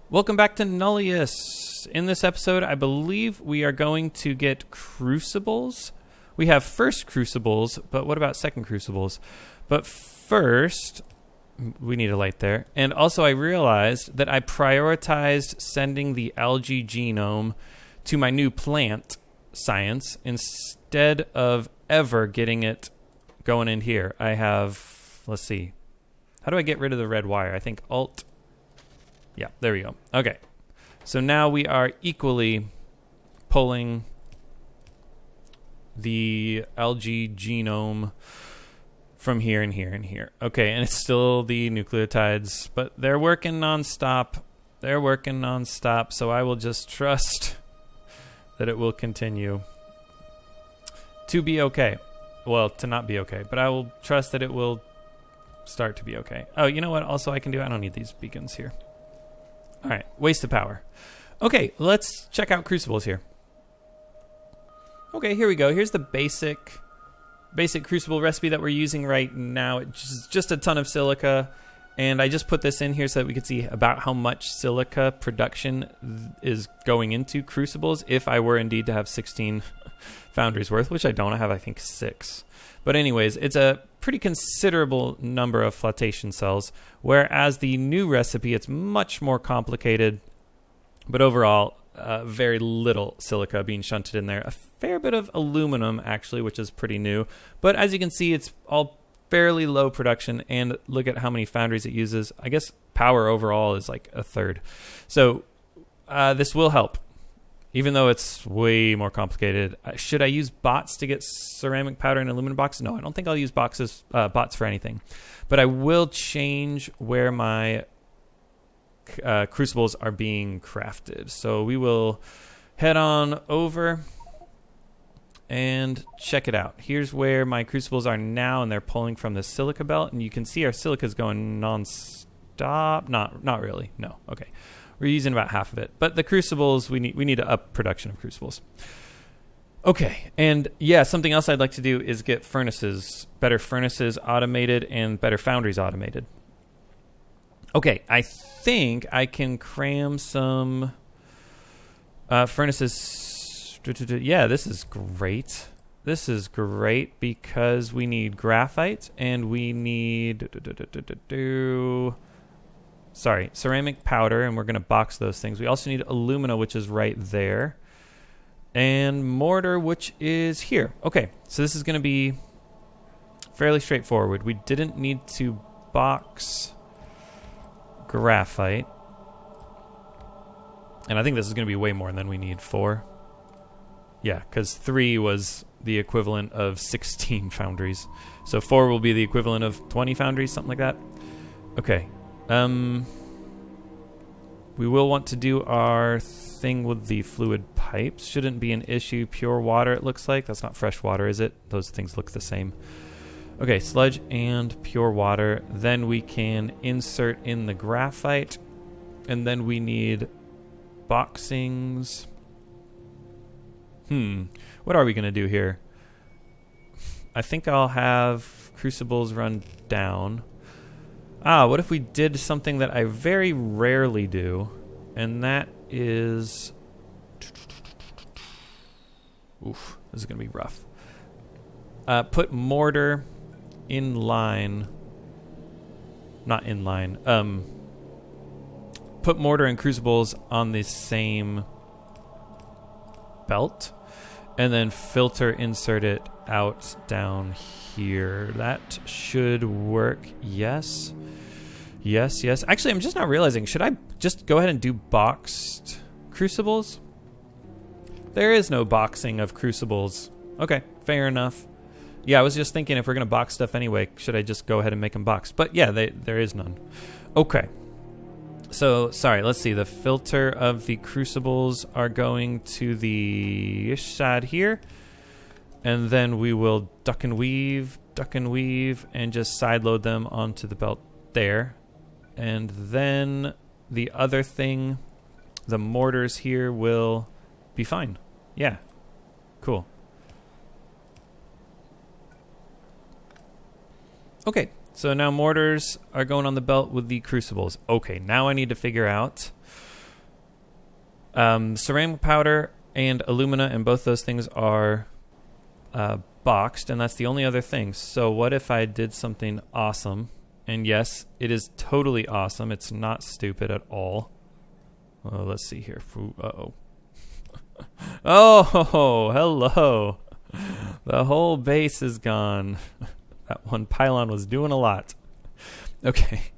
Welcome back to Nullius. In this episode, I believe we are going to get crucibles. We have first crucibles, but what about second crucibles? But first, we need a light there. And also I realized that I prioritized sending the algae genome to my new plant science instead of ever getting it going in here. I have, let's see. How do I get rid of the red wire? I think Alt. Yeah, there we go. Okay. So now we are equally pulling the algae genome from here and here and here. Okay, and it's still the nucleotides, but they're working nonstop. They're working nonstop, so I will just trust that it will continue to be okay. Well, to not be okay, but I will trust that it will start to be okay. Oh, you know what? Also, I don't need these beacons here. All right, waste of power. Okay, let's check out crucibles here. Okay, here we go. Here's the basic crucible recipe that we're using right now. It's just a ton of silica, and I just put this in here so that we could see about how much silica production is going into crucibles if I were indeed to have 16 Foundries worth, which I don't. I have, I think, 6. But anyways, it's a pretty considerable number of flotation cells, whereas the new recipe, it's much more complicated, but overall, very little silica being shunted in there. A fair bit of aluminum, actually, which is pretty new. But as you can see, it's all fairly low production, and look at how many foundries it uses. I guess power overall is like a third. So this will help, even though it's way more complicated. Should I use bots to get ceramic powder and aluminum boxes? No, I don't think I'll use bots for anything. But I will change where my crucibles are being crafted. So we will head on over and check it out. Here's where my crucibles are now, and they're pulling from the silica belt. And you can see our silica is going non-stop. Not really. No. Okay. We're using about half of it. But the crucibles, we need to up production of crucibles. Okay, and yeah, something else I'd like to do is get better furnaces automated and better foundries automated. Okay, I think I can cram some furnaces. Yeah, this is great. This is great because we need graphite and we need ceramic powder, and we're going to box those things. We also need alumina, which is right there, and mortar, which is here. Okay, so this is going to be fairly straightforward. We didn't need to box graphite, and I think this is going to be way more than we need. 4. Yeah, because 3 was the equivalent of 16 foundries. So 4 will be the equivalent of 20 foundries, something like that. Okay. We will want to do our thing with the fluid pipes. Shouldn't be an issue. Pure water, it looks like. That's not fresh water, is it? Those things look the same. Okay, sludge and pure water. Then we can insert in the graphite. And then we need boxings. What are we going to do here? I think I'll have crucibles run down. What if we did something that I very rarely do, and that is... Oof, this is going to be rough. Put mortar in line. Not in line. Put mortar and crucibles on the same belt, and then filter insert it out down here. That should work. Yes. Yes. Actually, I'm just not realizing. Should I just go ahead and do boxed crucibles? There is no boxing of crucibles. Okay, fair enough. Yeah, I was just thinking if we're going to box stuff anyway, should I just go ahead and make them boxed? But yeah, there is none. Okay. So, sorry, let's see. The filter of the crucibles are going to the side here. And then we will duck and weave, and just sideload them onto the belt there. And then the other thing, the mortars here will be fine. Yeah, cool. Okay, so now mortars are going on the belt with the crucibles. Okay, now I need to figure out Ceramic powder and alumina, and both those things are boxed, and that's the only other thing. So what if I did something awesome? And yes, it is totally awesome. It's not stupid at all. Oh, let's see here. Uh-oh. Oh, hello. The whole base is gone. That one pylon was doing a lot. Okay.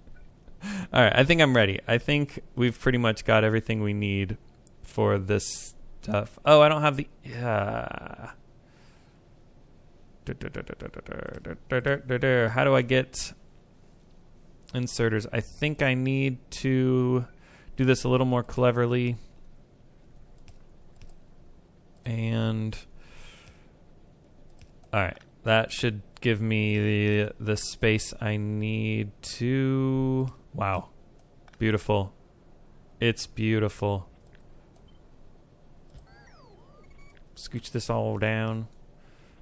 All right, I think I'm ready. I think we've pretty much got everything we need for this stuff. Oh, I don't have the... How do I get inserters? I think I need to do this a little more cleverly. And... all right, that should give me the space I need to... wow. Beautiful. It's beautiful. Scooch this all down.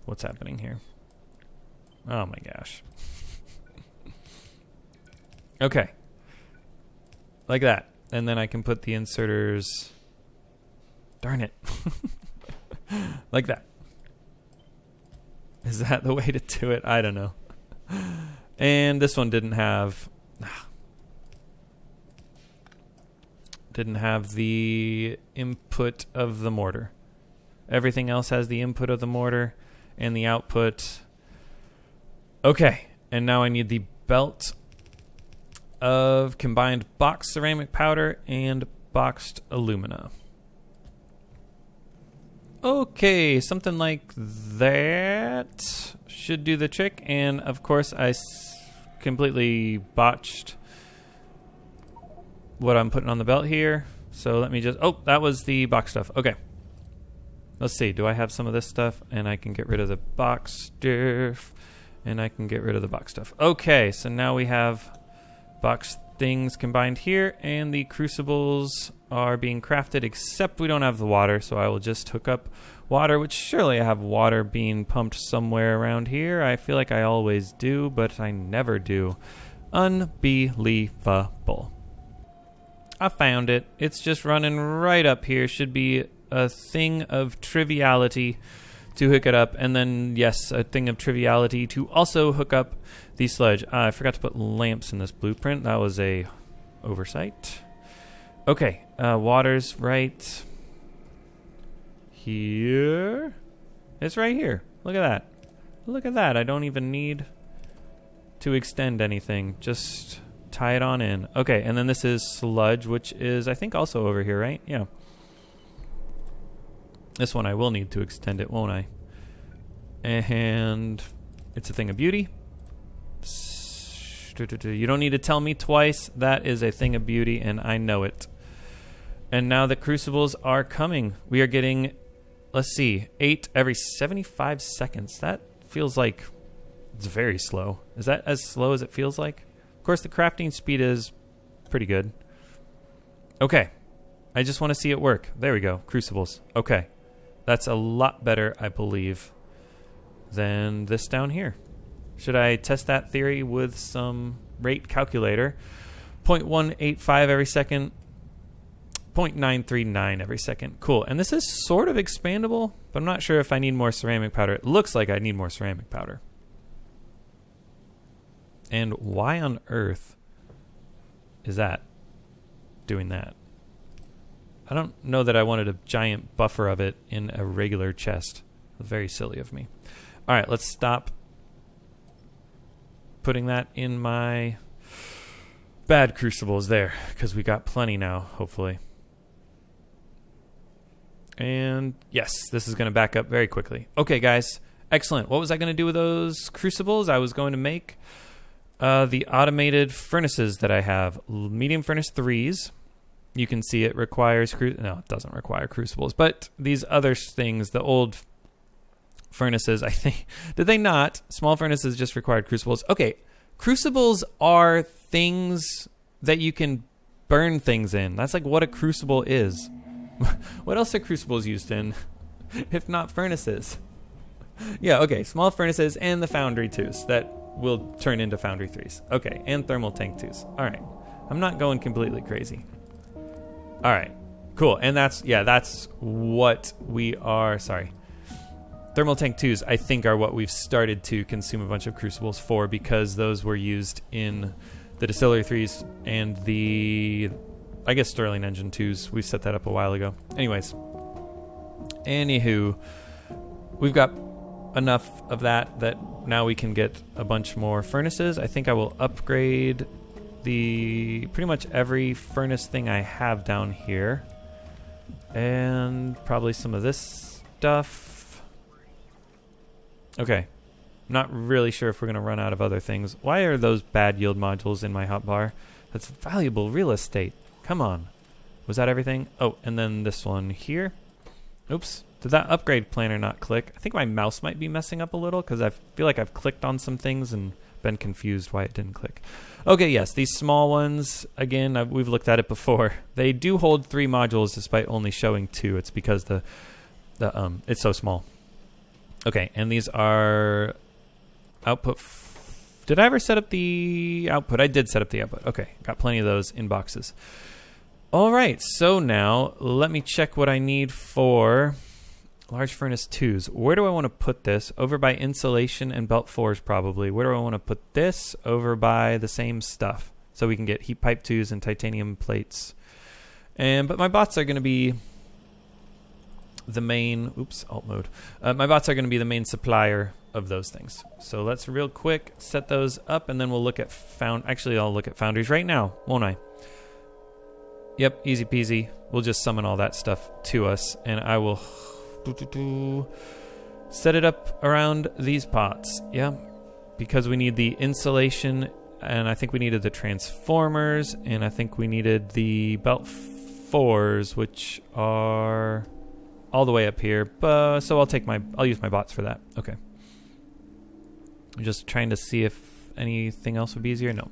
What's happening here? Oh my gosh. Okay. Like that. And then I can put the inserters... darn it. Like that. Is that the way to do it? I don't know. And this one didn't have... didn't have the input of the mortar. Everything else has the input of the mortar and the output. Okay, and now I need the belt of combined boxed ceramic powder and boxed alumina. Okay, something like that should do the trick. And of course I completely botched what I'm putting on the belt here. So let me just... oh, that was the box stuff. Okay. Let's see. Do I have some of this stuff? And I can get rid of the box stuff. And I can get rid of the box stuff. Okay, so now we have box things combined here. And the crucibles are being crafted, except we don't have the water. So I will just hook up water, which surely I have water being pumped somewhere around here. I feel like I always do, but I never do. Unbelievable. I found it. It's just running right up here. Should be a thing of triviality to hook it up. And then, yes, a thing of triviality to also hook up the sludge. I forgot to put lamps in this blueprint. That was a oversight. Okay, water's right here. It's right here. Look at that. Look at that. I don't even need to extend anything. Just... tie it on in. Okay, and then this is sludge, which is, I think, also over here, right? Yeah. This one I will need to extend it, won't I? And it's a thing of beauty. You don't need to tell me twice. That is a thing of beauty, and I know it. And now the crucibles are coming. We are getting, let's see, 8 every 75 seconds. That feels like it's very slow. Is that as slow as it feels like? Of course, the crafting speed is pretty good. Okay. I just want to see it work. There we go. Crucibles. Okay. That's a lot better, I believe, than this down here. Should I test that theory with some rate calculator? 0.185 every second. 0.939 every second. Cool. And this is sort of expandable, but I'm not sure if I need more ceramic powder. It looks like I need more ceramic powder. And why on earth is that doing that? I don't know that I wanted a giant buffer of it in a regular chest. Very silly of me. All right, let's stop putting that in my bad crucibles there, because we got plenty now, hopefully. And yes, this is going to back up very quickly. Okay, guys, excellent. What was I going to do with those crucibles? I was going to make... the automated furnaces that I have, medium furnace 3s. You can see it requires, no, it doesn't require crucibles, but these other things, the old furnaces, I think, did they not? Small furnaces just required crucibles. Okay, crucibles are things that you can burn things in. That's like what a crucible is. What else are crucibles used in, if not furnaces? Yeah, okay, small furnaces and the foundry 2s that will turn into Foundry 3s. Okay, and thermal tank 2s. All right. I'm not going completely crazy. All right. Cool. And that's what we are. Sorry. Thermal tank 2s, I think, are what we've started to consume a bunch of crucibles for, because those were used in the distillery 3s and the, I guess, Stirling engine 2s. We set that up a while ago. Anyways. Anywho, we've got enough of that now we can get a bunch more furnaces. I think I will upgrade pretty much every furnace thing I have down here. And probably some of this stuff. Okay. Not really sure if we're going to run out of other things. Why are those bad yield modules in my hotbar? That's valuable real estate. Come on. Was that everything? Oh, and then this one here. Oops. Did that upgrade planner not click? I think my mouse might be messing up a little because I feel like I've clicked on some things and been confused why it didn't click. Okay, yes, these small ones, again, we've looked at it before. They do hold 3 modules despite only showing 2. It's because it's so small. Okay, and these are output. Did I ever set up the output? I did set up the output. Okay, got plenty of those in boxes. All right, so now let me check what I need for large furnace 2s. Where do I want to put this? Over by insulation and belt 4s probably. Where do I want to put this? Over by the same stuff. So we can get heat pipe 2s and titanium plates. But my bots are going to be the main... Oops, alt mode. My bots are going to be the main supplier of those things. So let's real quick set those up, and then we'll look at Actually, I'll look at Foundries right now, won't I? Yep, easy peasy. We'll just summon all that stuff to us, and I will set it up around these pots. Yeah, because we need the insulation, and I think we needed the transformers, and I think we needed the belt 4s, which are all the way up here. So I'll use my bots for that. Okay. I'm just trying to see if anything else would be easier. No,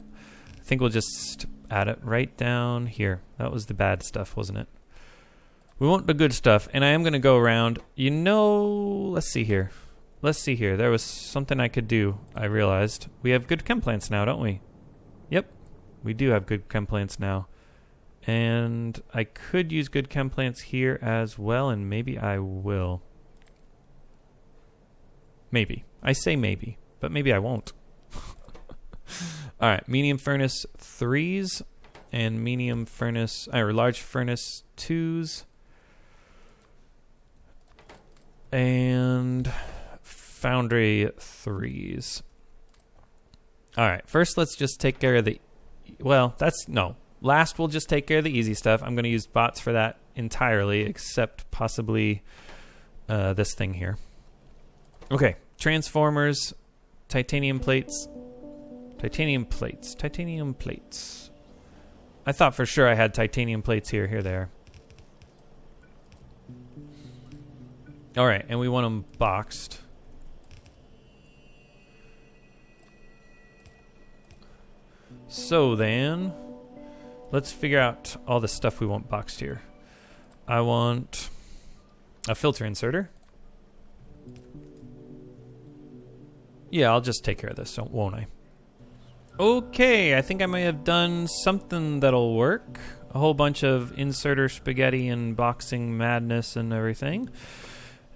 I think we'll just add it right down here. That was the bad stuff, wasn't it? We want the good stuff, and I am going to go around. Let's see here. There was something I could do, I realized. We have good chem plants now, don't we? Yep, we do have good chem plants now. And I could use good chem plants here as well, and maybe I will. Maybe. I say maybe, but maybe I won't. All right, medium furnace 3s and large furnace 2s. And foundry 3s. All right, first let's just take care of last we'll just take care of the easy stuff. I'm going to use bots for that entirely, except possibly this thing here. Okay, transformers, titanium plates. I thought for sure I had titanium plates here. Here they are. All right, and we want them boxed. So then, let's figure out all the stuff we want boxed here. I want a filter inserter. Yeah, I'll just take care of this, won't I? Okay, I think I may have done something that'll work. A whole bunch of inserter spaghetti and boxing madness and everything.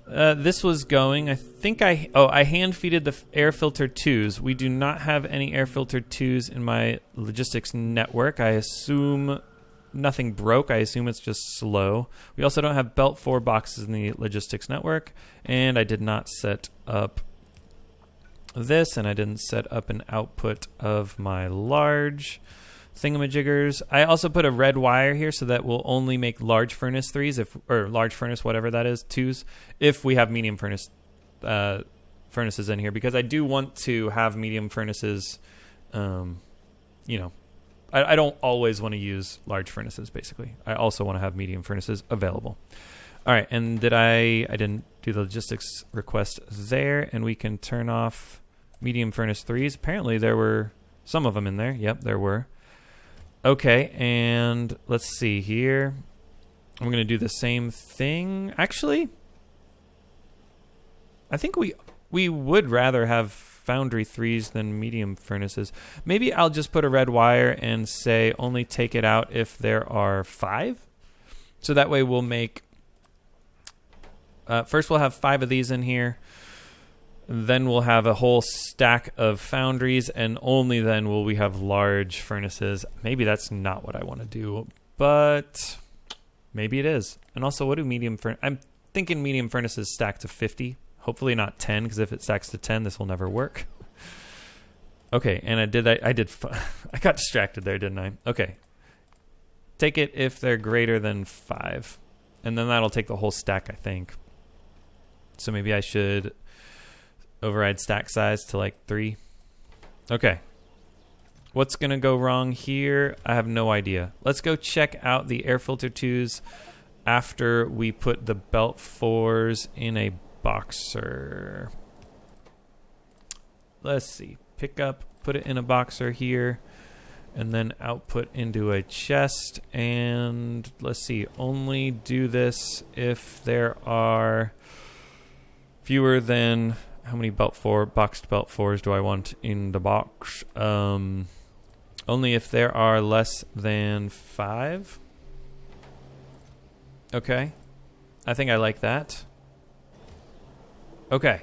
This was going, I think I hand-feeded the air filter 2s. We do not have any air filter 2s in my logistics network. I assume nothing broke. I assume it's just slow. We also don't have belt 4 boxes in the logistics network. And I did not set up this, and I didn't set up an output of my large thingamajiggers. I also put a red wire here so that we'll only make large furnace 3s, or large furnace, whatever that is, 2s, if we have medium furnace furnaces in here, because I do want to have medium furnaces. I don't always want to use large furnaces, basically. I also want to have medium furnaces available. All right, and I didn't do the logistics request there, and we can turn off medium furnace 3s. Apparently there were some of them in there. Yep, there were. Okay, and let's see here. I'm going to do the same thing. Actually, I think we would rather have foundry 3s than medium furnaces. Maybe I'll just put a red wire and say only take it out if there are 5. So that way we'll make... first we'll have 5 of these in here. Then we'll have a whole stack of foundries, and only then will we have large furnaces. Maybe that's not what I want to do, but maybe it is. And also, what do medium furnaces... I'm thinking medium furnaces stack to 50. Hopefully not 10, because if it stacks to 10, this will never work. Okay, and I got distracted there, didn't I? Okay. Take it if they're greater than 5. And then that'll take the whole stack, I think. So maybe I should override stack size to like 3. Okay. What's going to go wrong here? I have no idea. Let's go check out the air filter 2s after we put the belt 4s in a boxer. Let's see. Pick up, put it in a boxer here, and then output into a chest. And let's see, only do this if there are fewer than... How many boxed belt 4s do I want in the box? Only if there are less than 5. Okay. I think I like that. Okay.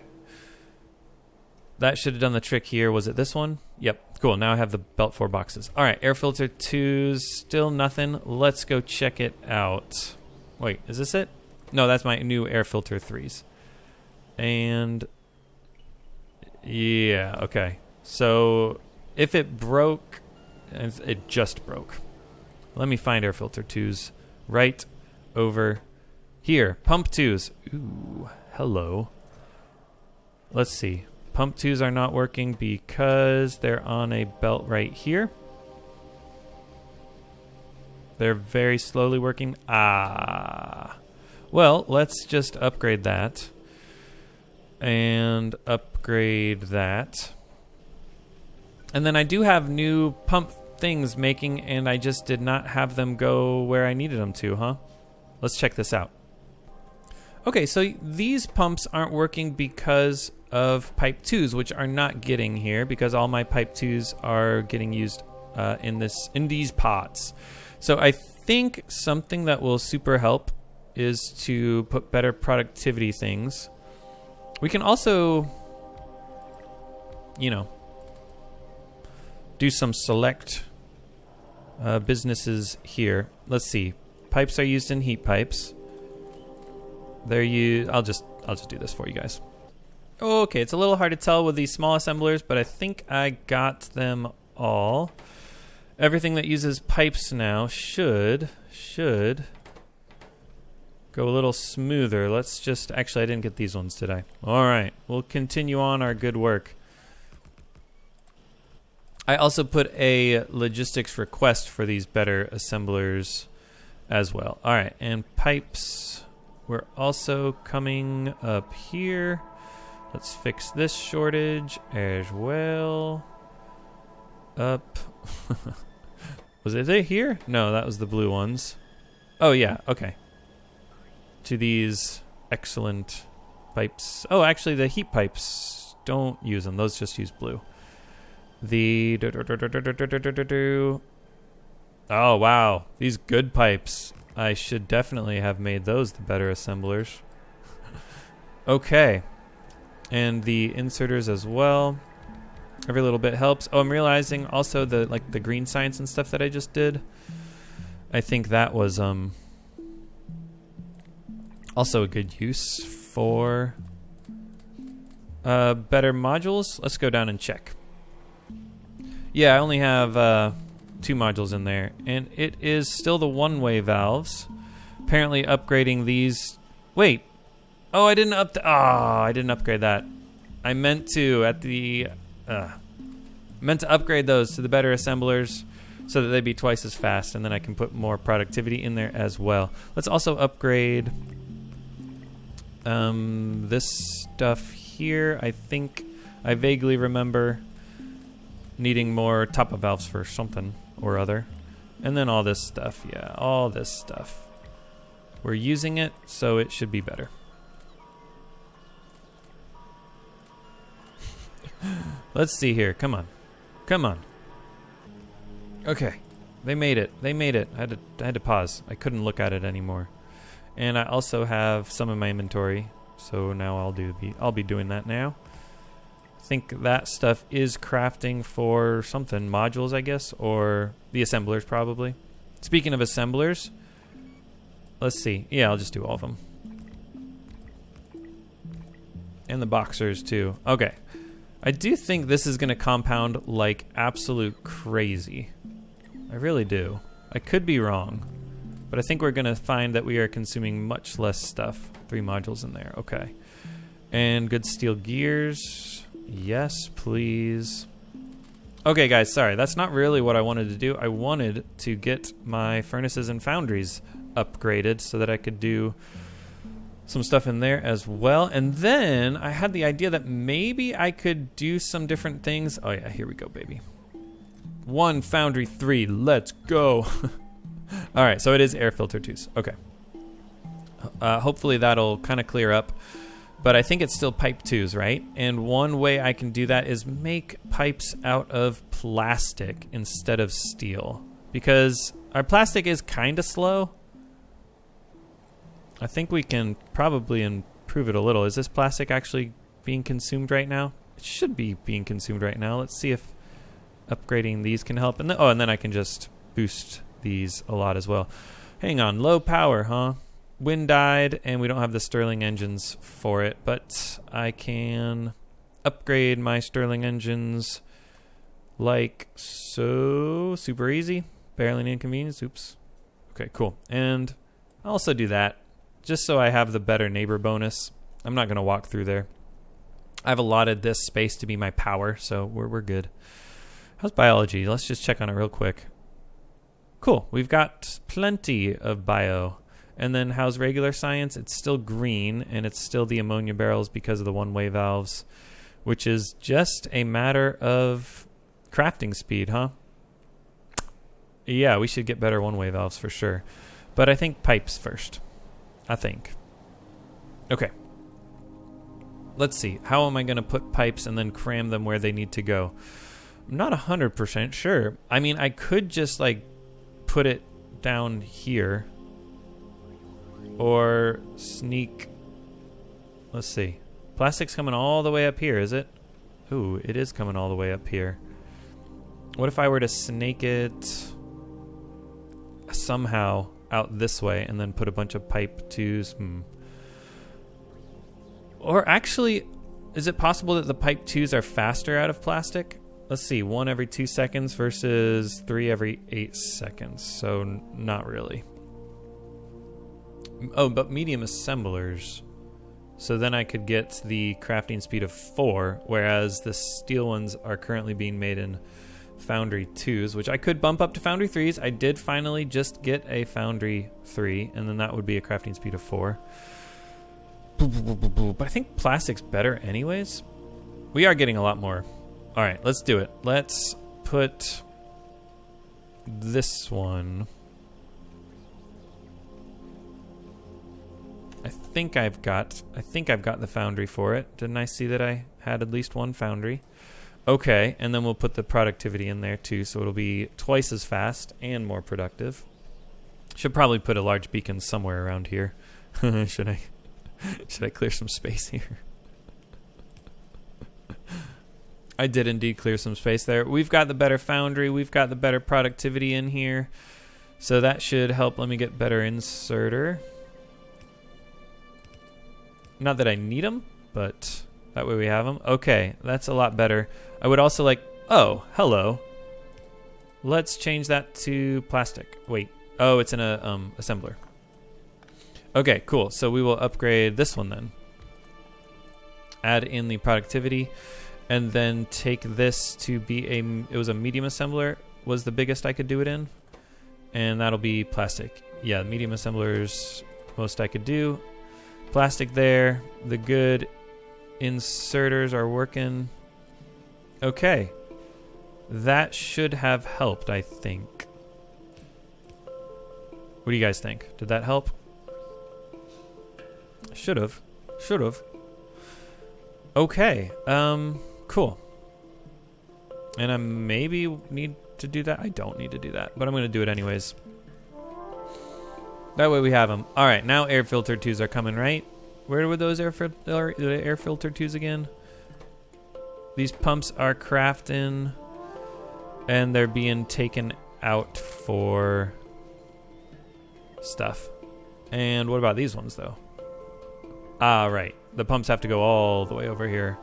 That should have done the trick here. Was it this one? Yep. Cool. Now I have the belt 4 boxes. All right. Air filter 2s. Still nothing. Let's go check it out. Wait. Is this it? No, that's my new air filter 3s. And... yeah. Okay. So if it broke... it just broke. Let me find air filter 2s. Right over here. Pump 2s. Ooh. Hello. Let's see. Pump 2s are not working because they're on a belt right here. They're very slowly working. Ah. Well, let's just upgrade that. And upgrade that. And then I do have new pump things making, and I just did not have them go where I needed them to, huh? Let's check this out. Okay, so these pumps aren't working because of pipe 2s, which are not getting here because all my pipe 2s are getting used in these pots. So I think something that will super help is to put better productivity things. We can also, you know, do some select businesses here. Let's see. Pipes are used in heat pipes. They're used. I'll just do this for you guys. Okay, it's a little hard to tell with these small assemblers, but I think I got them all. Everything that uses pipes now should go a little smoother. Let's just... actually, I didn't get these ones, did I? All right, we'll continue on our good work. I also put a logistics request for these better assemblers as well. All right, and pipes were also coming up here. Let's fix this shortage as well. Up. Was it here? No, that was the blue ones. Oh, yeah, okay. To these excellent pipes. Oh, actually, the heat pipes, don't use them. Those just use blue. The... oh, wow. These good pipes. I should definitely have made those the better assemblers. Okay. And the inserters as well. Every little bit helps. Oh, I'm realizing also the green science and stuff that I just did. I think that was also a good use for better modules. Let's go down and check. Yeah, I only have 2 modules in there, and it is still the one-way valves. Apparently upgrading these... wait. Oh, I didn't upgrade that. I meant to at the... meant to upgrade those to the better assemblers so that they'd be twice as fast, and then I can put more productivity in there as well. Let's also upgrade this stuff here. I think I vaguely remember needing more top-up valves for something or other. And then all this stuff, yeah, all this stuff. We're using it, so it should be better. Let's see here, come on. Come on. Okay, They made it. They made it. I had to pause. I couldn't look at it anymore. And I also have some in my inventory, so now I'll be doing that now. I think that stuff is crafting for something, modules, I guess, or the assemblers probably. Speaking of assemblers, let's see. Yeah, I'll just do all of them. And the boxers too. Okay. I do think this is going to compound like absolute crazy. I really do. I could be wrong, but I think we're going to find that we are consuming much less stuff. 3 modules in there. Okay. And good steel gears. Yes, please. Okay, guys, sorry. That's not really what I wanted to do. I wanted to get my furnaces and foundries upgraded so that I could do some stuff in there as well. And then I had the idea that maybe I could do some different things. Oh yeah, here we go, baby. 1 foundry 3, let's go. All right, so it is air filter 2s. Okay. Hopefully that'll kind of clear up. But I think it's still pipe 2s, right? And one way I can do that is make pipes out of plastic instead of steel. Because our plastic is kind of slow. I think we can probably improve it a little. Is this plastic actually being consumed right now? It should be being consumed right now. Let's see if upgrading these can help. And and then I can just boost these a lot as well. Hang on, low power, huh? Wind died, and we don't have the Stirling engines for it, but I can upgrade my Stirling engines like so. Super easy. Barely an inconvenience. Oops. Okay, cool. And I'll also do that just so I have the better neighbor bonus. I'm not going to walk through there. I've allotted this space to be my power, so we're good. How's biology? Let's just check on it real quick. Cool. We've got plenty of bio. And then how's regular science? It's still green, and it's still the ammonia barrels because of the one-way valves, which is just a matter of crafting speed, huh? Yeah, we should get better one-way valves for sure. But I think pipes first. I think. Okay. Let's see. How am I going to put pipes and then cram them where they need to go? I'm not 100% sure. I mean, I could just, like, put it down here. Or sneak... Let's see. Plastic's coming all the way up here, is it? Ooh, it is coming all the way up here. What if I were to snake it somehow out this way and then put a bunch of pipe 2s? Or actually, is it possible that the pipe 2s are faster out of plastic? Let's see, 1 every 2 seconds versus 3 every 8 seconds. So not really. Oh, but medium assemblers. So then I could get the crafting speed of 4, whereas the steel ones are currently being made in Foundry 2s, which I could bump up to Foundry 3s. I did finally just get a Foundry 3, and then that would be a crafting speed of 4. But I think plastic's better anyways. We are getting a lot more. All right, let's do it. Let's put this one. I think I've got the foundry for it. Didn't I see that I had at least 1 foundry? Okay, and then we'll put the productivity in there too, so it'll be twice as fast and more productive. Should probably put a large beacon somewhere around here. Should I clear some space here? I did indeed clear some space there. We've got the better foundry. We've got the better productivity in here. So that should help. Let me get better inserter. Not that I need them, but that way we have them. Okay, that's a lot better. I would also like... Oh, hello. Let's change that to plastic. Wait. Oh, it's in a assembler. Okay, cool. So we will upgrade this one then. Add in the productivity. And then take this to be a... It was a medium assembler. Was the biggest I could do it in. And that'll be plastic. Yeah, medium assemblers, most I could do. Plastic there. The good inserters are working. Okay. That should have helped, I think. What do you guys think? Did that help? Should have. Should have. Okay. Cool. And I maybe need to do that? I don't need to do that, but I'm going to do it anyways. That way we have them. All right, now air filter 2s are coming, right? Where were those air filter 2s again? These pumps are crafting, and they're being taken out for stuff. And what about these ones, though? Ah, right. The pumps have to go all the way over here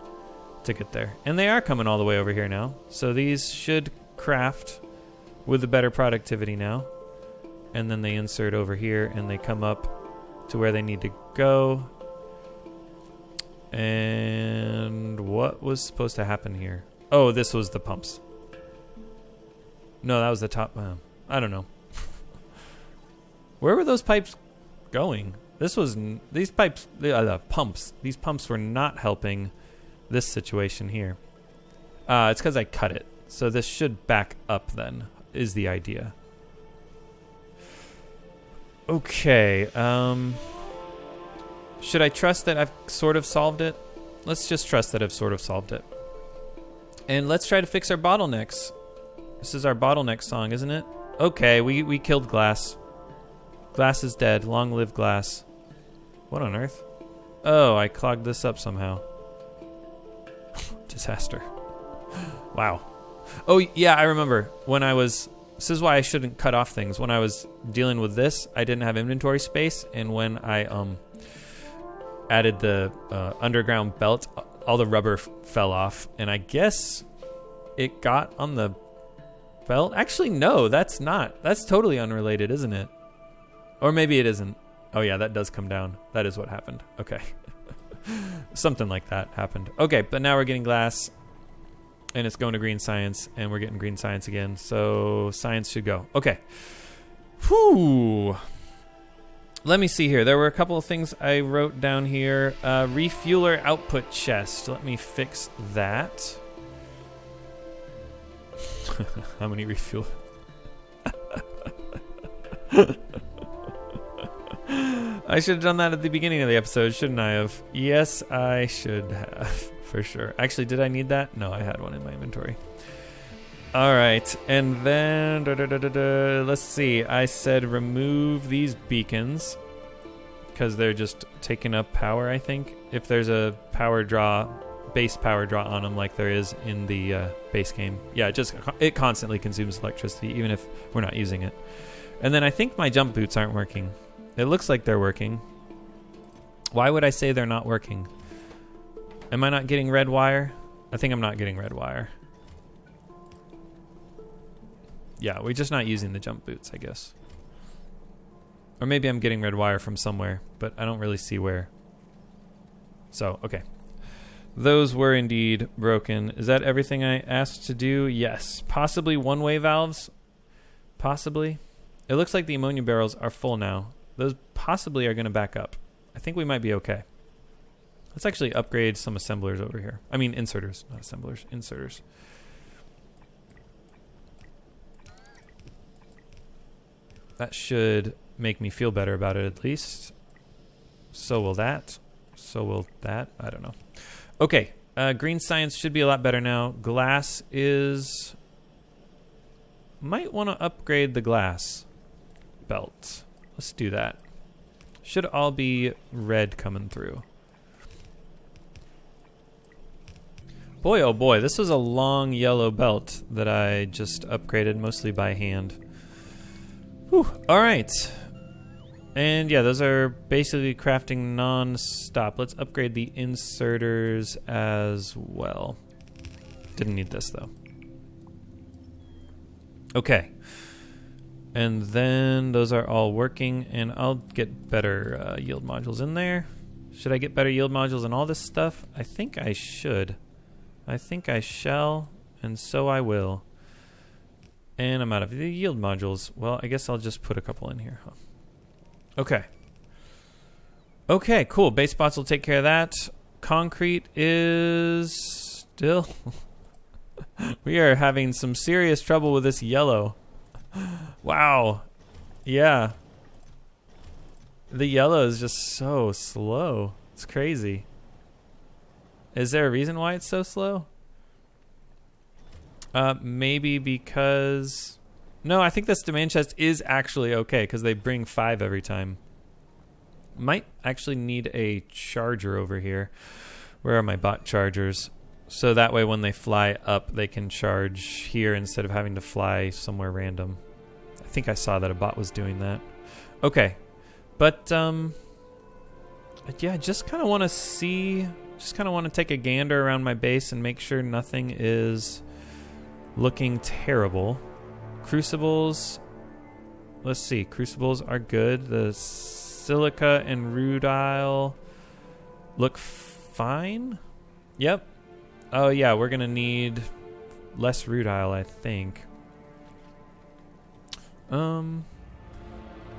to get there. And they are coming all the way over here now. So these should craft with a better productivity now. And then they insert over here, and they come up to where they need to go. And what was supposed to happen here? Oh, this was the pumps. No, that was the top. I don't know. Where were those pipes going? These pipes, the pumps. These pumps were not helping this situation here. It's because I cut it. So this should back up then, is the idea. Okay. Should I trust that I've sort of solved it? Let's just trust that I've sort of solved it. And let's try to fix our bottlenecks. This is our bottleneck song, isn't it? Okay, we killed glass. Glass is dead. Long live glass. What on earth? Oh, I clogged this up somehow. Disaster. Wow. Oh, yeah, I remember when I was... This is why I shouldn't cut off things. When I was dealing with this, I didn't have inventory space, and when I added the underground belt, all the rubber fell off, and I guess it got on the belt. Actually, no, that's not. That's totally unrelated, isn't it? Or maybe it isn't. Oh yeah, that does come down. That is what happened. Okay. Something like that happened. Okay, but now we're getting glass, and it's going to green science, and we're getting green science again. So science should go. Okay. Whew. Let me see here. There were a couple of things I wrote down here. Refueler output chest. Let me fix that. How many refuel? I should have done that at the beginning of the episode, shouldn't I have? Yes, I should have, for sure. Actually, did I need that? No, I had one in my inventory. All right, and then, let's see. I said remove these beacons because they're just taking up power, I think. If there's a power draw, base power draw on them like there is in the base game. Yeah, it constantly consumes electricity, even if we're not using it. And then I think my jump boots aren't working. It looks like they're working. Why would I say they're not working? Am I not getting red wire? I think I'm not getting red wire. Yeah, we're just not using the jump boots, I guess. Or maybe I'm getting red wire from somewhere, but I don't really see where. So, okay. Those were indeed broken. Is that everything I asked to do? Yes. Possibly one-way valves? Possibly. It looks like the ammonia barrels are full now. Those possibly are going to back up. I think we might be okay. Let's actually upgrade some assemblers over here. I mean inserters, not assemblers. Inserters. That should make me feel better about it at least. So will that. So will that. I don't know. Okay. Green science should be a lot better now. Glass is... Might want to upgrade the glass belt. Let's do that. Should all be red coming through. Boy, oh boy, this was a long yellow belt that I just upgraded mostly by hand. Whew. All right. And yeah, those are basically crafting non-stop. Let's upgrade the inserters as well. Didn't need this though. Okay. And then those are all working, and I'll get better yield modules in there. Should I get better yield modules in all this stuff? I think I should. I think I shall, and so I will. And I'm out of the yield modules. Well, I guess I'll just put a couple in here. Huh. Okay. Okay, cool. Base spots will take care of that. Concrete is still... We are having some serious trouble with this yellow. Wow. Yeah. The yellow is just so slow. It's crazy. Is there a reason why it's so slow? Maybe because... No, I think this demand chest is actually okay because they bring 5 every time. Might actually need a charger over here. Where are my bot chargers? So that way when they fly up, they can charge here instead of having to fly somewhere random. I think I saw that a bot was doing that. Okay. But, yeah, just kind of want to see... Just kind of want to take a gander around my base and make sure nothing is looking terrible. Crucibles, let's see. Crucibles are good. The silica and rudile look fine. Yep. Oh yeah, we're gonna need less rudile, I think.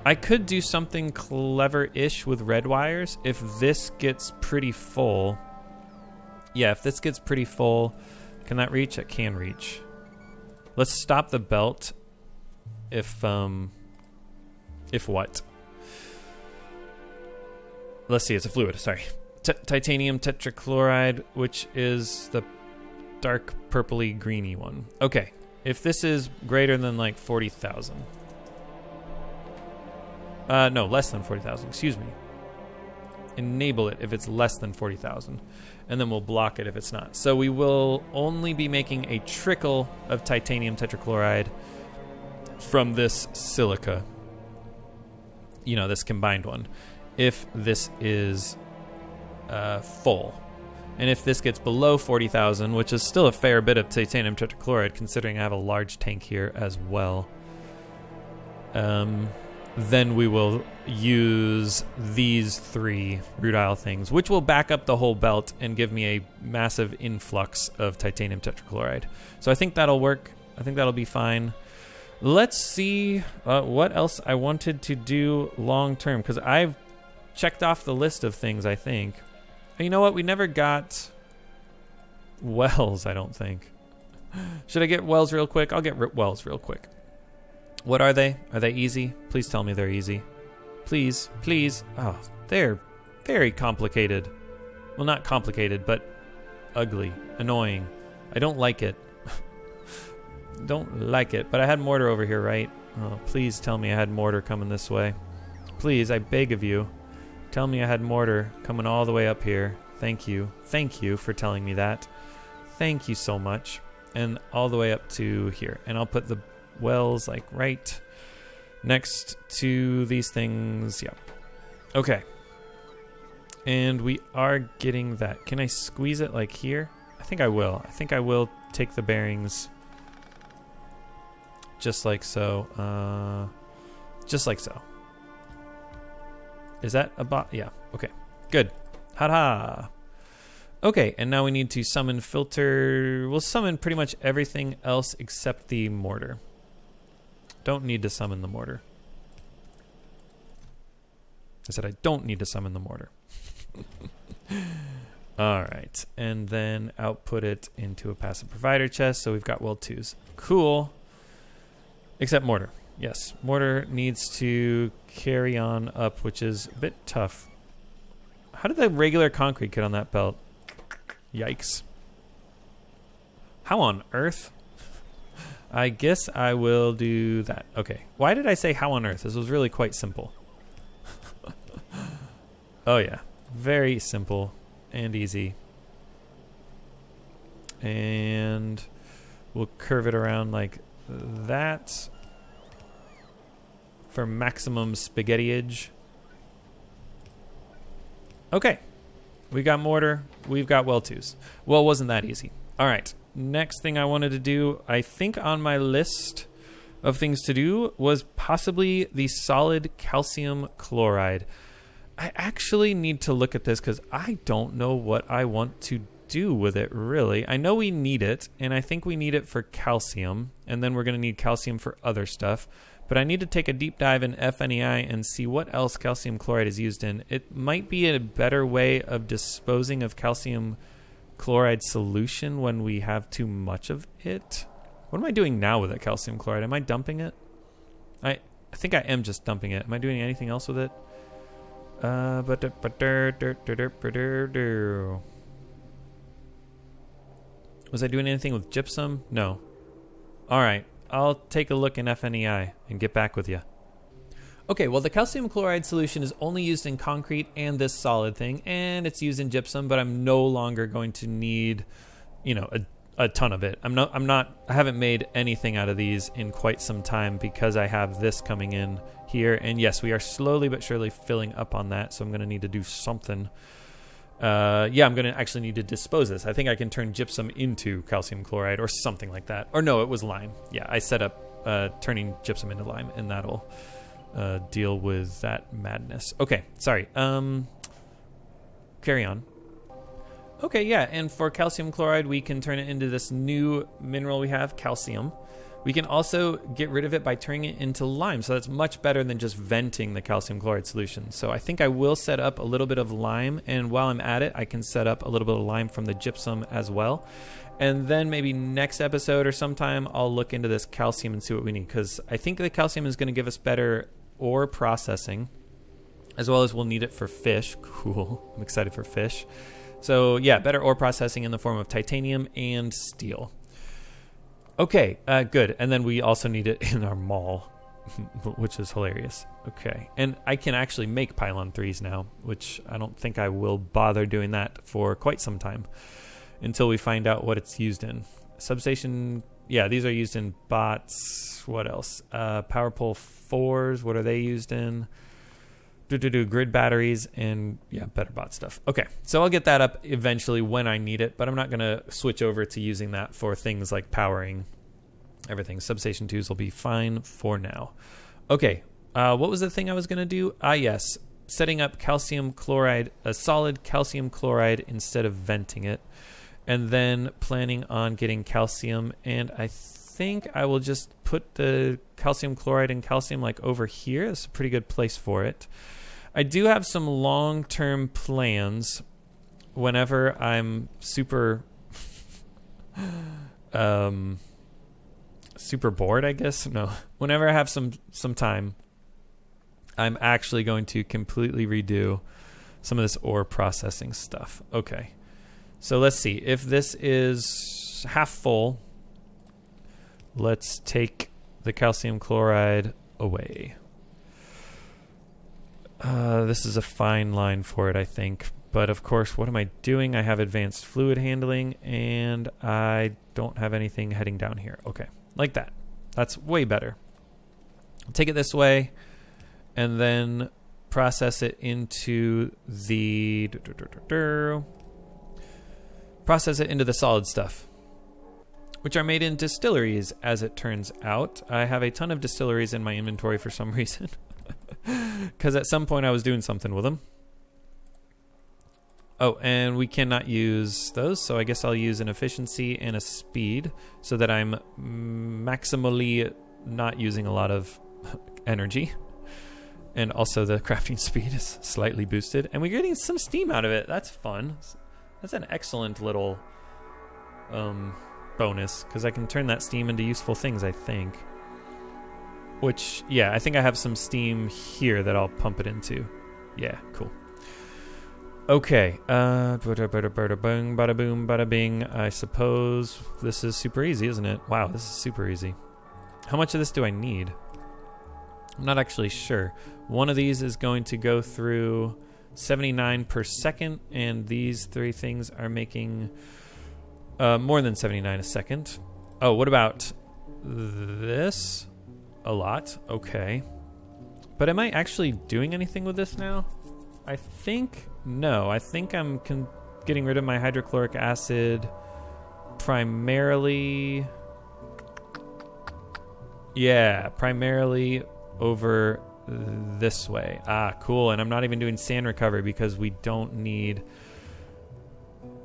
I could do something clever-ish with red wires if this gets pretty full. Yeah, if this gets pretty full, can that reach? It can reach. Let's stop the belt. If what? Let's see, it's a fluid, sorry. Titanium tetrachloride, which is the dark purpley greeny one. Okay, if this is greater than like 40,000. No, less than 40,000, excuse me. Enable it if it's less than 40,000. And then we'll block it if it's not. So we will only be making a trickle of titanium tetrachloride from this silica. You know, this combined one. If this is full. And if this gets below 40,000, which is still a fair bit of titanium tetrachloride, considering I have a large tank here as well, then we will use these 3 rudile things, which will back up the whole belt and give me a massive influx of titanium tetrachloride. So I think that'll work. I think that'll be fine. Let's see what else I wanted to do long term, because I've checked off the list of things, I think. You know what? We never got wells, I don't think. Should I get wells real quick? I'll get wells real quick. What are they? Are they easy? Please tell me they're easy. Please, please. Oh, they're very complicated. Well, not complicated, but ugly, annoying. I don't like it. Don't like it. But I had mortar over here, right? Oh, please tell me I had mortar coming this way. Please, I beg of you. Tell me I had mortar coming all the way up here. Thank you. Thank you for telling me that. Thank you so much. And all the way up to here. And I'll put the wells like right next to these things. Yep. Okay. And we are getting that. Can I squeeze it like here? I think I will. I think I will take the bearings just like so. Just like so. Is that a bot? Yeah. Okay. Good. Ha-ha. Okay, and now we need to summon filter. We'll summon pretty much everything else except the mortar. Don't need to summon the mortar. I said I don't need to summon the mortar. Alright, and then output it into a passive provider chest, so we've got well 2s. Cool. Except mortar. Yes, mortar needs to carry on up, which is a bit tough. How did the regular concrete get on that belt? Yikes. How on earth? I guess I will do that. Okay. Why did I say how on earth? This was really quite simple. Oh yeah. Very simple and easy. And we'll curve it around like that for maximum spaghettiage. Okay. We got mortar. We've got well 2s. Well, it wasn't that easy. All right. Next thing I wanted to do, I think on my list of things to do was possibly the solid calcium chloride. I actually need to look at this because I don't know what I want to do with it, really. I know we need it, and I think we need it for calcium, and then we're going to need calcium for other stuff. But I need to take a deep dive in FNEI and see what else calcium chloride is used in. It might be a better way of disposing of calcium chloride solution when we have too much of it. What am I doing now with that calcium chloride? Am I dumping it? I think I am just dumping it. Am I doing anything else with it? Was I doing anything with gypsum? No. All right, I'll take a look in FNEI and get back with you. Okay, well, the calcium chloride solution is only used in concrete and this solid thing, and it's used in gypsum, but I'm no longer going to need, a ton of it. I haven't made anything out of these in quite some time because I have this coming in here, and yes, we are slowly but surely filling up on that, so I'm going to need to do something. I'm going to actually need to dispose this. I think I can turn gypsum into calcium chloride or something like that. Or no, it was lime. Yeah, I set up turning gypsum into lime, and that'll deal with that madness. Okay, sorry. Carry on. Okay, yeah, and for calcium chloride, we can turn it into this new mineral we have, calcium. We can also get rid of it by turning it into lime, so that's much better than just venting the calcium chloride solution. So I think I will set up a little bit of lime, and while I'm at it, I can set up a little bit of lime from the gypsum as well. And then maybe next episode or sometime, I'll look into this calcium and see what we need, because I think the calcium is going to give us better ore processing, as well as we'll need it for fish. Cool. I'm excited for fish. So yeah, better ore processing in the form of titanium and steel. Okay, good. And then we also need it in our mall, which is hilarious. Okay, and I can actually make pylon 3s now, which I don't think I will bother doing that for quite some time until we find out what it's used in. Substation, yeah, these are used in bots. What else? Power pole 4s, what are they used in? Grid batteries and yeah, better bot stuff. Okay, so I'll get that up eventually when I need it, but I'm not going to switch over to using that for things like powering everything. Substation 2s will be fine for now. Okay, what was the thing I was going to do? Yes, setting up calcium chloride, a solid calcium chloride instead of venting it, and then planning on getting calcium, and I think I will just put the calcium chloride and calcium like over here. It's a pretty good place for it. I do have some long-term plans whenever I'm super super bored, I guess. No, whenever I have some time, I'm actually going to completely redo some of this ore processing stuff. Okay, so let's see. If this is half full, let's take the calcium chloride away. This is a fine line for it, I think. But of course, what am I doing? I have advanced fluid handling, and I don't have anything heading down here. Okay, like that. That's way better. I'll take it this way, and then process it into the... Process it into the solid stuff, which are made in distilleries, as it turns out. I have a ton of distilleries in my inventory for some reason. Because at some point I was doing something with them. Oh, and we cannot use those, so I guess I'll use an efficiency and a speed so that I'm maximally not using a lot of energy. And also the crafting speed is slightly boosted. And we're getting some steam out of it. That's fun. That's an excellent little bonus, because I can turn that steam into useful things, I think. Which, yeah, I think I have some steam here that I'll pump it into. Yeah, cool. Okay. Bada bing, bada boom, bada bing. I suppose this is super easy, isn't it? Wow, this is super easy. How much of this do I need? I'm not actually sure. One of these is going to go through 79 per second, and these three things are making more than 79 a second. Oh, what about this? A lot. Okay. But am I actually doing anything with this now? I think no. I think I'm getting rid of my hydrochloric acid primarily. Yeah, primarily over this way. Ah, cool. And I'm not even doing sand recovery because we don't need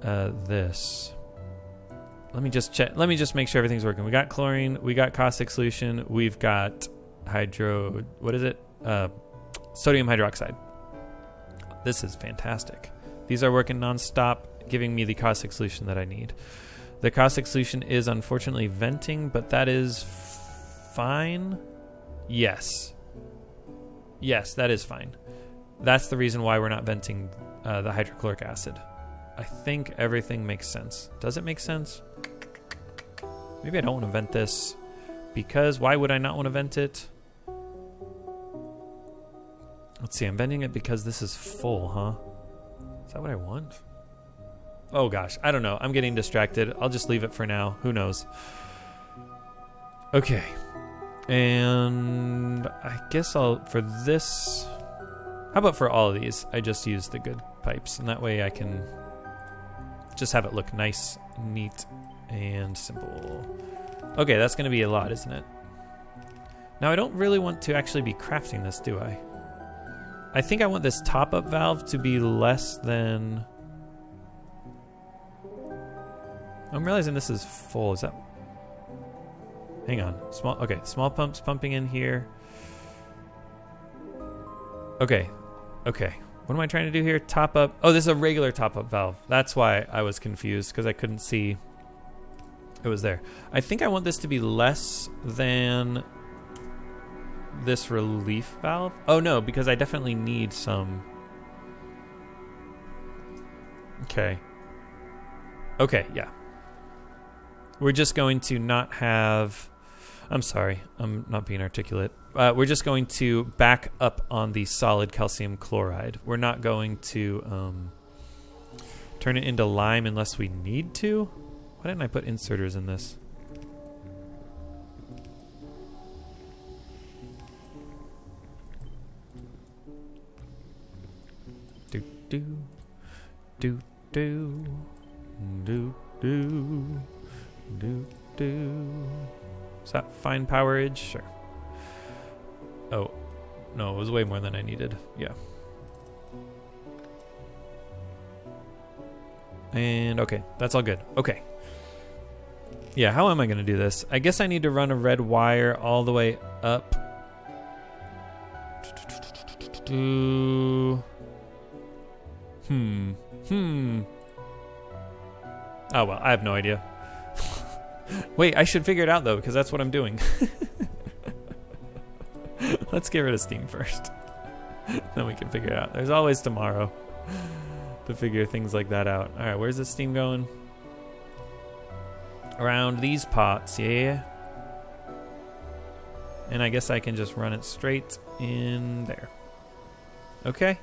this. Let me just check. Let me just make sure everything's working. We got chlorine. We got caustic solution. We've got what is it? Sodium hydroxide. This is fantastic. These are working nonstop, giving me the caustic solution that I need. The caustic solution is unfortunately venting, but that is fine. Yes. Yes, that is fine. That's the reason why we're not venting the hydrochloric acid. I think everything makes sense. Does it make sense? Maybe I don't want to vent this. because why would I not want to vent it? Let's see, I'm venting it because this is full, huh? Is that what I want? Oh gosh, I don't know. I'm getting distracted. I'll just leave it for now. Who knows? Okay. And I guess for this... How about for all of these, I just use the good pipes, and that way I can just have it look nice, neat, and simple. Okay, that's going to be a lot, isn't it? Now, I don't really want to actually be crafting this, do I? I think I want this top-up valve to be less than... I'm realizing this is full. Is that... Hang on. Okay, small pumps pumping in here. Okay. What am I trying to do here? Top up. Oh, this is a regular top-up valve. That's why I was confused, because I couldn't see it was there. I think I want this to be less than this relief valve. Oh, no, because I definitely need some... Okay, yeah. We're just going to not have... I'm sorry, I'm not being articulate. We're just going to back up on the solid calcium chloride. We're not going to turn it into lime unless we need to. Why didn't I put inserters in this? Do do do do do do do do. Is that fine powerage? Sure. Oh, no, it was way more than I needed. Yeah. And okay, that's all good. Okay. Yeah, how am I going to do this? I guess I need to run a red wire all the way up. Oh, well, I have no idea. Wait, I should figure it out, though, because that's what I'm doing. Let's get rid of steam first. Then we can figure it out. There's always tomorrow to figure things like that out. All right, where's the steam going? Around these pots, yeah. And I guess I can just run it straight in there. Okay,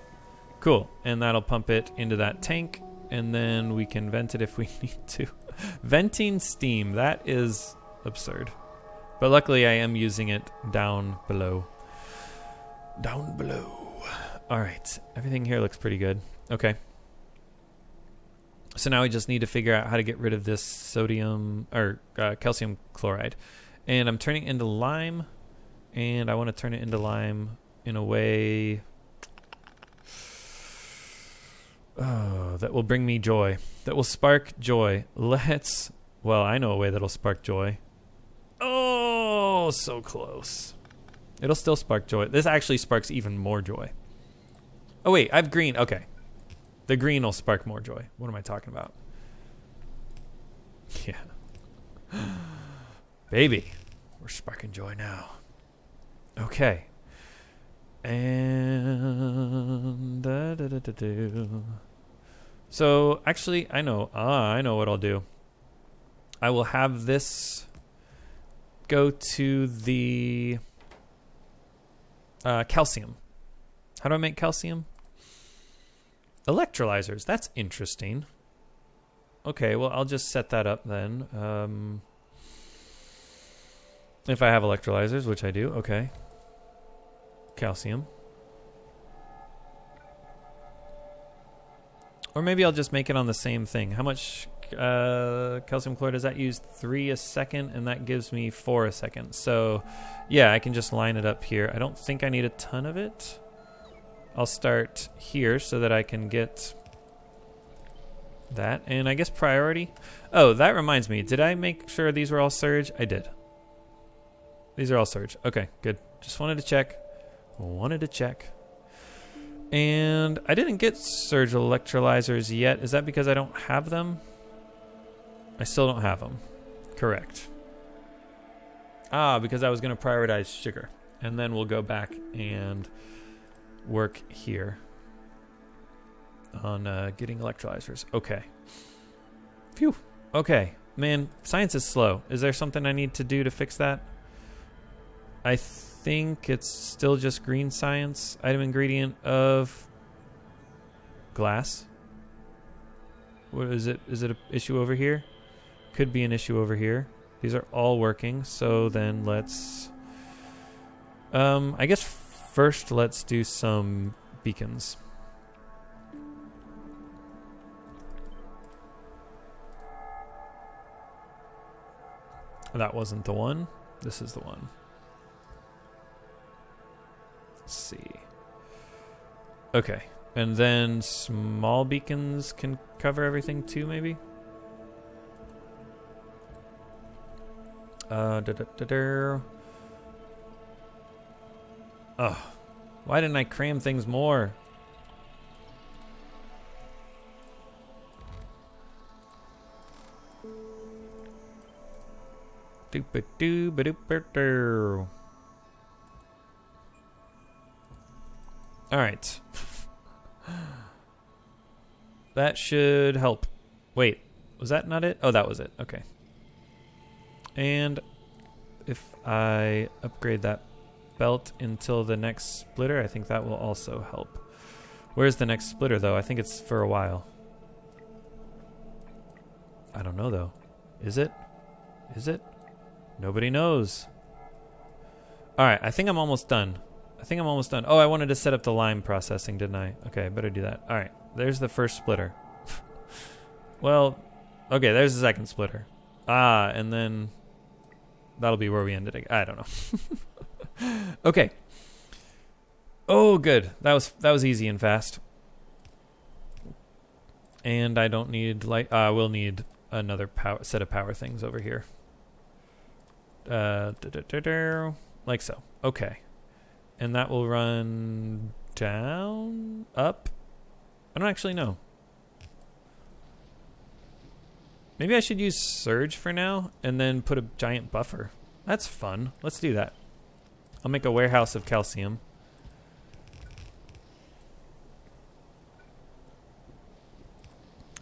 cool. And that'll pump it into that tank, and then we can vent it if we need to. Venting steam, that is absurd. But luckily I am using it down below. Down below. Alright, everything here looks pretty good. Okay. So now we just need to figure out how to get rid of this sodium, or calcium chloride. And I'm turning it into lime, and I want to turn it into lime in a way that will bring me joy. That will spark joy. Well, I know a way that'll spark joy. Oh, so close. It'll still spark joy. This actually sparks even more joy. Oh, wait, I have green. Okay. The green will spark more joy. What am I talking about? Yeah. Baby, we're sparking joy now. Okay. And... So, actually, I know what I'll do. I will have this go to the calcium. How do I make calcium? Electrolyzers. That's interesting. Okay, well, I'll just set that up then. If I have electrolyzers, which I do. Okay. Calcium. Or maybe I'll just make it on the same thing. How much calcium chloride does that use? 3 a second, and that gives me 4 a second. So, yeah, I can just line it up here. I don't think I need a ton of it. I'll start here so that I can get that. And I guess priority. Oh, that reminds me. Did I make sure these were all surge? I did. These are all surge. Okay, good. Just wanted to check. And I didn't get surge electrolyzers yet. Is that because I don't have them? I still don't have them. Correct. Ah, because I was going to prioritize sugar. And then we'll go back and work here on getting electrolyzers. Okay. Phew. Okay. Man, science is slow. Is there something I need to do to fix that? I think it's still just green science. Item ingredient of glass. What is it? Is it an issue over here? Could be an issue over here. These are all working, so then let's... I guess first let's do some beacons. That wasn't the one. This is the one. Let's see. Okay. And then small beacons can cover everything too, maybe? Oh, why didn't I cram things more? All right. That should help. Wait, was that not it? Oh, that was it. Okay. And if I upgrade that belt until the next splitter, I think that will also help. Where's the next splitter, though? I think it's for a while. I don't know, though. Is it? Is it? Nobody knows. All right, I think I'm almost done. Oh, I wanted to set up the lime processing, didn't I? Okay, I better do that. All right, there's the first splitter. Well, okay, there's the second splitter. Ah, and then that'll be where we ended. I don't know. Okay. Oh, good. That was easy and fast. And I don't need light. We'll need another set of power things over here. Like so. Okay. And that will run down, up. I don't actually know. Maybe I should use surge for now and then put a giant buffer. That's fun. Let's do that. I'll make a warehouse of calcium.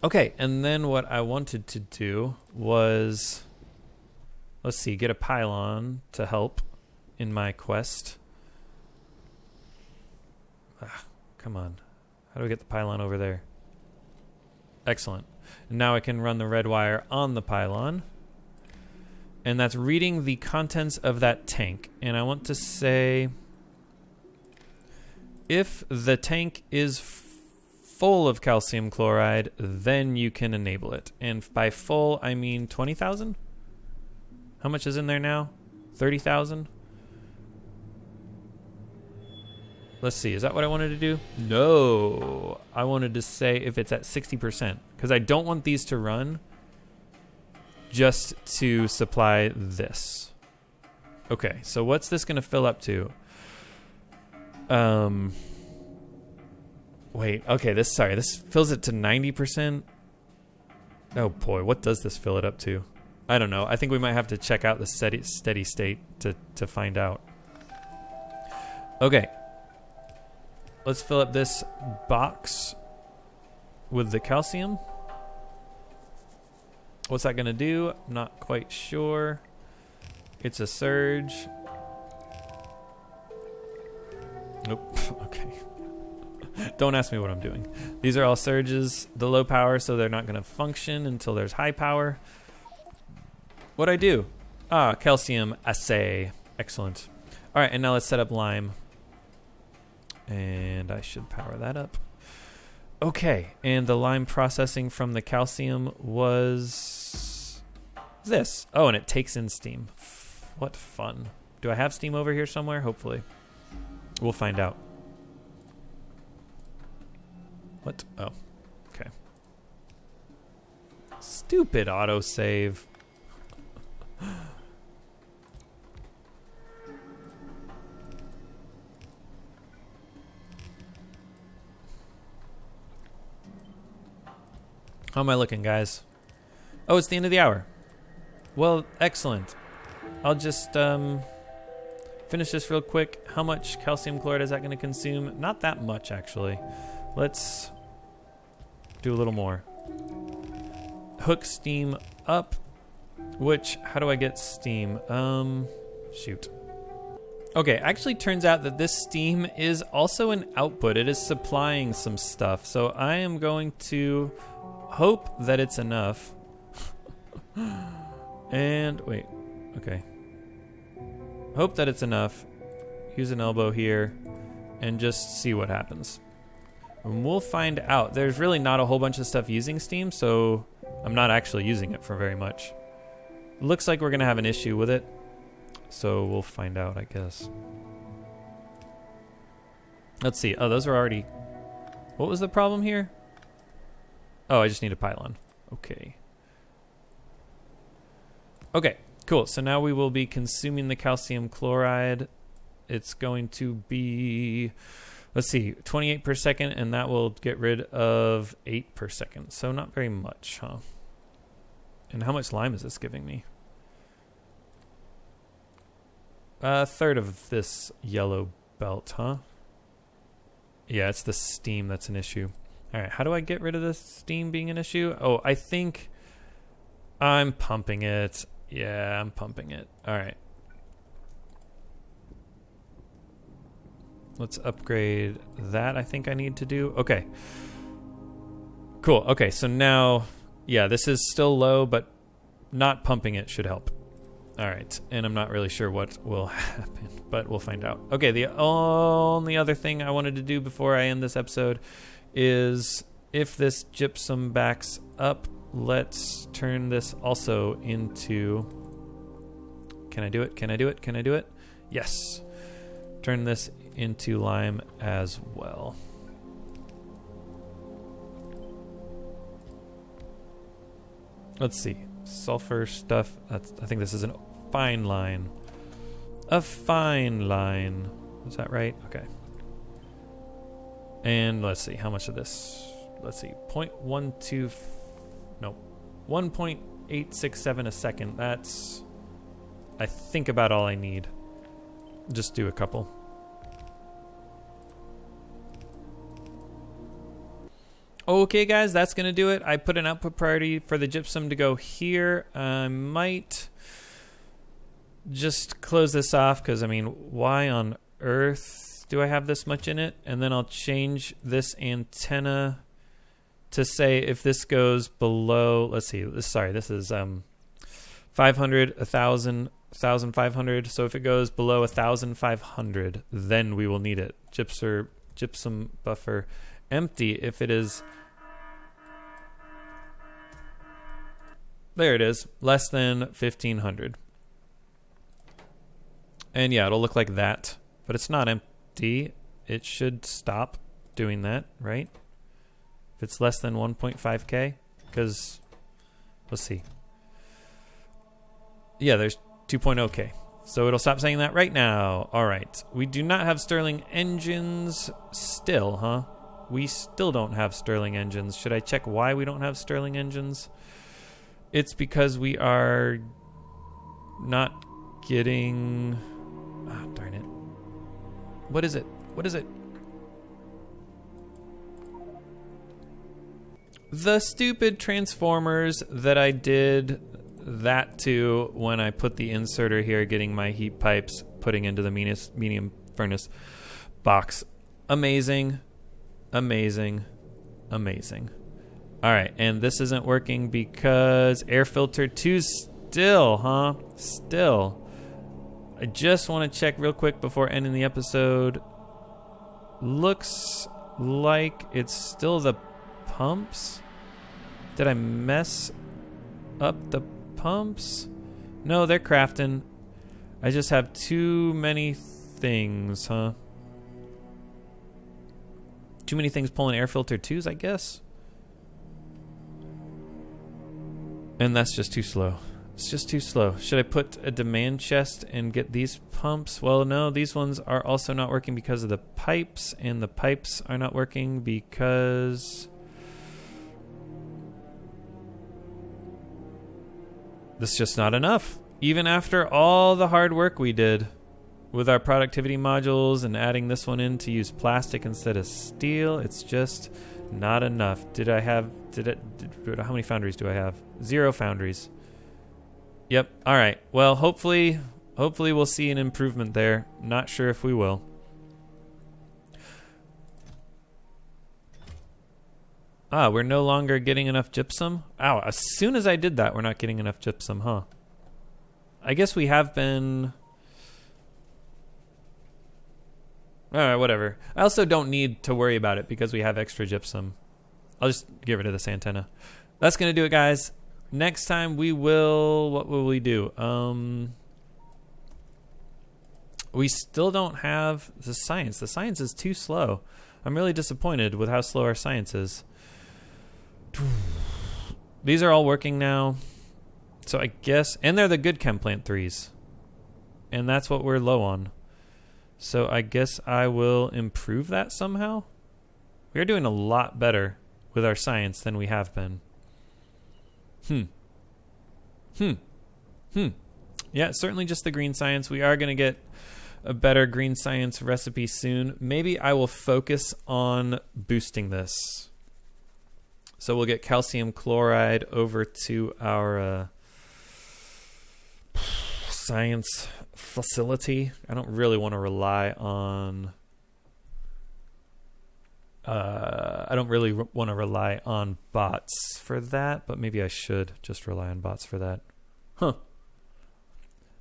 Okay, and then what I wanted to do was, let's see, get a pylon to help in my quest. Come on. How do I get the pylon over there? Excellent. And now I can run the red wire on the pylon. And that's reading the contents of that tank. And I want to say, if the tank is full of calcium chloride, then you can enable it. And by full, I mean 20,000? How much is in there now? 30,000? Let's see, is that what I wanted to do? No, I wanted to say if it's at 60%, because I don't want these to run just to supply this. Okay, so what's this going to fill up to? Wait, okay, this fills it to 90%. Oh boy, what does this fill it up to? I don't know. I think we might have to check out the steady state to find out. Okay. Let's fill up this box with the calcium. What's that going to do? I'm not quite sure. It's a surge. Nope. Okay. Don't ask me what I'm doing. These are all surges. The low power, so they're not going to function until there's high power. What'd I do? Ah, calcium assay. Excellent. All right, and now let's set up lime. And I should power that up. Okay, and the lime processing from the calcium was this. Oh, and it takes in steam. What fun. Do I have steam over here somewhere? Hopefully. We'll find out. What? Oh, okay. Stupid autosave. How am I looking, guys? Oh, it's the end of the hour. Well, excellent. I'll just finish this real quick. How much calcium chloride is that going to consume? Not that much, actually. Let's do a little more. Hook steam up. Which, how do I get steam? Shoot. Okay, actually turns out that this steam is also an output. It is supplying some stuff. So I am going to hope that it's enough. And wait, okay. Hope that it's enough. Use an elbow here and just see what happens. And we'll find out. There's really not a whole bunch of stuff using steam, so I'm not actually using it for very much. Looks like we're gonna have an issue with it. So we'll find out, I guess. Let's see. Oh, those are already... What was the problem here? Oh, I just need a pylon. Okay. Okay, cool. So now we will be consuming the calcium chloride. It's going to be, let's see, 28 per second, and that will get rid of 8 per second. So not very much, huh? And how much lime is this giving me? A third of this yellow belt, huh? Yeah, it's the steam that's an issue. All right, how do I get rid of the steam being an issue? Oh, I think I'm pumping it. Yeah, I'm pumping it. All right. Let's upgrade that, I think I need to do. Okay. Cool. Okay, so now, yeah, this is still low, but not pumping it should help. All right, and I'm not really sure what will happen, but we'll find out. Okay, the only other thing I wanted to do before I end this episode is if this gypsum backs up, let's turn this also into... Can I do it? Can I do it? Can I do it? Yes. Turn this into lime as well. Let's see. Sulfur stuff. I think this is a fine line. A fine line. Is that right? Okay. And let's see. How much of this? Let's see. 0.12... No. 1.867 a second. That's, I think, about all I need. Just do a couple. Okay, guys, that's going to do it. I put an output priority for the gypsum to go here. I might just close this off because, I mean, why on earth do I have this much in it? And then I'll change this antenna to say if this goes below, let's see, this is 500, 1,000, 1,500. So if it goes below 1,500, then we will need it. Gypsum buffer empty if it is, there it is, less than 1,500. And yeah, it'll look like that, but it's not empty. It should stop doing that, right? If it's less than 1.5K, because let's see. Yeah, there's 2.0K. So it'll stop saying that right now. All right. We do not have Stirling engines still, huh? We still don't have Stirling engines. Should I check why we don't have Stirling engines? It's because we are not getting... Ah, darn it. What is it? What is it? The stupid transformers that I did that to when I put the inserter here, getting my heat pipes, putting into the medium furnace box. Amazing. Amazing. Amazing. All right, and this isn't working because air filter 2 still, huh? Still. I just want to check real quick before ending the episode. Looks like it's still the pumps. Did I mess up the pumps? No, they're crafting. I just have too many things, huh? Too many things pulling air filter 2s, I guess. And that's just too slow. It's just too slow. Should I put a demand chest and get these pumps? Well, no, these ones are also not working because of the pipes, and the pipes are not working because this is just not enough. Even after all the hard work we did with our productivity modules and adding this one in to use plastic instead of steel, it's just not enough. How many foundries do I have? 0 foundries. Yep. All right. Well, hopefully hopefully we'll see an improvement there. Not sure if we will. Ah, we're no longer getting enough gypsum. Ow, as soon as I did that, we're not getting enough gypsum, huh? I guess we have been... Alright, whatever. I also don't need to worry about it because we have extra gypsum. I'll just get rid of this antenna. That's going to do it, guys. Next time we will... What will we do? We still don't have the science. The science is too slow. I'm really disappointed with how slow our science is. These are all working now. So I guess... And they're the good chem plant 3s. And that's what we're low on. So I guess I will improve that somehow. We're doing a lot better with our science than we have been. Yeah, certainly just the green science. We are going to get a better green science recipe soon. Maybe I will focus on boosting this. So we'll get calcium chloride over to our science facility. I don't really want to rely on... I don't really want to rely on bots for that, but maybe I should just rely on bots for that. Huh.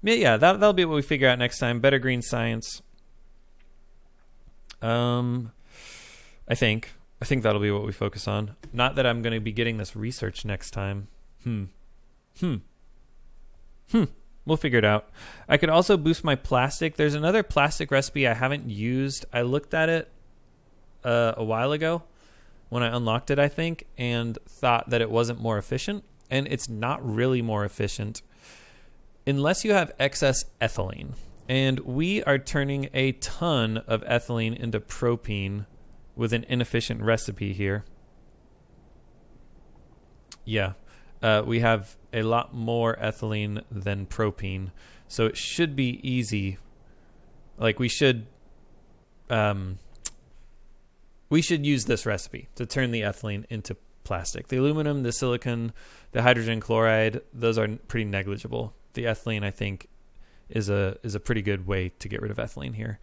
Yeah, that'll be what we figure out next time. Better green science. I think that'll be what we focus on. Not that I'm going to be getting this research next time. We'll figure it out. I could also boost my plastic. There's another plastic recipe I haven't used. I looked at it a while ago when I unlocked it, I think, and thought that it wasn't more efficient. And it's not really more efficient unless you have excess ethylene. And we are turning a ton of ethylene into propene with an inefficient recipe here. Yeah, we have a lot more ethylene than propene, so it should be easy. Like we should use this recipe to turn the ethylene into plastic. The aluminum, the silicon, the hydrogen chloride, those are pretty negligible. The ethylene, I think, is a pretty good way to get rid of ethylene here.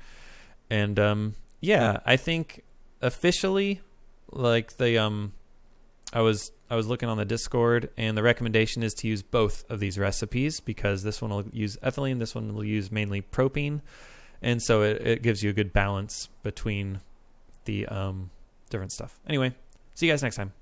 And yeah, I think officially, like the I was looking on the Discord, and the recommendation is to use both of these recipes because this one will use ethylene, this one will use mainly propene, and so it gives you a good balance between the different stuff. Anyway, see you guys next time.